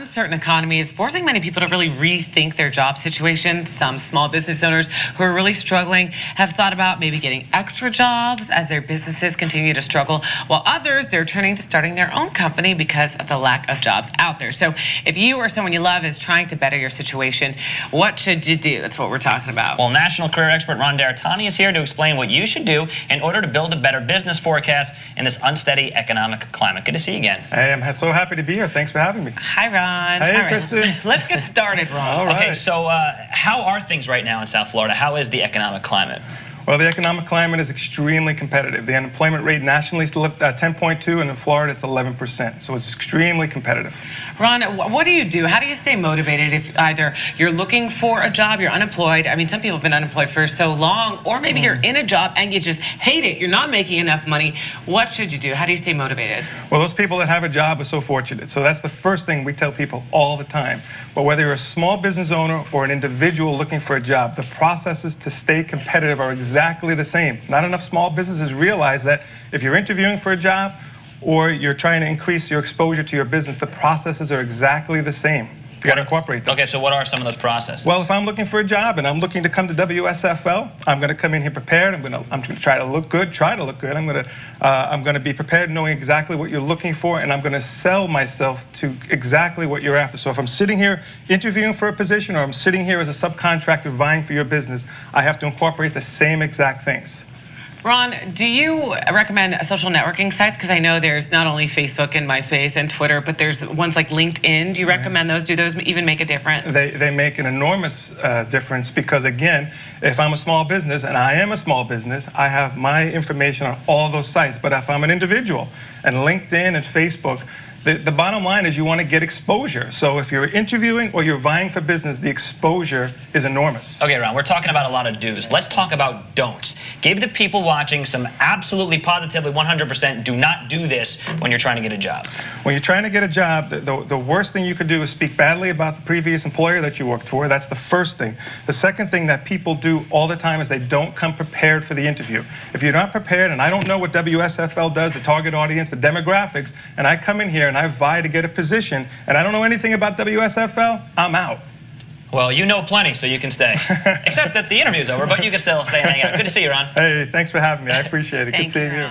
uncertain economy is forcing many people to really rethink their job situation. Some small business owners who are really struggling have thought about maybe getting extra jobs as their businesses continue to struggle, while others, they're turning to starting their own company because of the lack of jobs out there. So if you or someone you love is trying to better your situation, what should you do? That's what we're talking about. Well, national career expert Ron Daratany is here to explain what you should do in order to build a better business forecast in this unsteady economic climate. Good to see you again. Hey, I'm so happy to be here. Thanks for having me. Hi, Ron. Hey, all right. Kristin. Let's get started, Ron. All right. Okay, so how are things right now in South Florida? How is the economic climate? Well, the economic climate is extremely competitive. The unemployment rate nationally is 10.2, and in Florida it's 11%. So it's extremely competitive. Ron, what do you do? How do you stay motivated if either you're looking for a job, you're unemployed? I mean, some people have been unemployed for so long, or maybe you're in a job and you just hate it. You're not making enough money. What should you do? How do you stay motivated? Well, those people that have a job are so fortunate. So that's the first thing we tell people all the time. But whether you're a small business owner or an individual looking for a job, the processes to stay competitive are exactly the same. Not enough small businesses realize that if you're interviewing for a job or you're trying to increase your exposure to your business, the processes are exactly the same. You got to incorporate them. Okay, so what are some of those processes? Well, if I'm looking for a job and I'm looking to come to WSFL, I'm going to come in here prepared. I'm going to try to look good. I'm going to be prepared knowing exactly what you're looking for, and I'm going to sell myself to exactly what you're after. So if I'm sitting here interviewing for a position, or I'm sitting here as a subcontractor vying for your business, I have to incorporate the same exact things. Ron, do you recommend social networking sites? Because I know there's not only Facebook and MySpace and Twitter, but there's ones like LinkedIn. Do you recommend those? Do those even make a difference? They make an enormous difference because, again, if I'm a small business, and I am a small business, I have my information on all those sites. But if I'm an individual, and LinkedIn and Facebook, the bottom line is you want to get exposure. So if you're interviewing or you're vying for business, the exposure is enormous. Okay, Ron, we're talking about a lot of do's. Let's talk about don'ts. Give the people watching some absolutely, positively, 100% do not do this when you're trying to get a job. When you're trying to get a job, the worst thing you could do is speak badly about the previous employer that you worked for. That's the first thing. The second thing that people do all the time is they don't come prepared for the interview. If you're not prepared, and I don't know what WSFL does, the target audience, the demographics, and I come in here and I vie to get a position, and I don't know anything about WSFL, I'm out. Well, you know plenty, so you can stay. Except that the interview's over, but you can still stay and hang out. Good to see you, Ron. Hey, thanks for having me. I appreciate it. Good seeing you.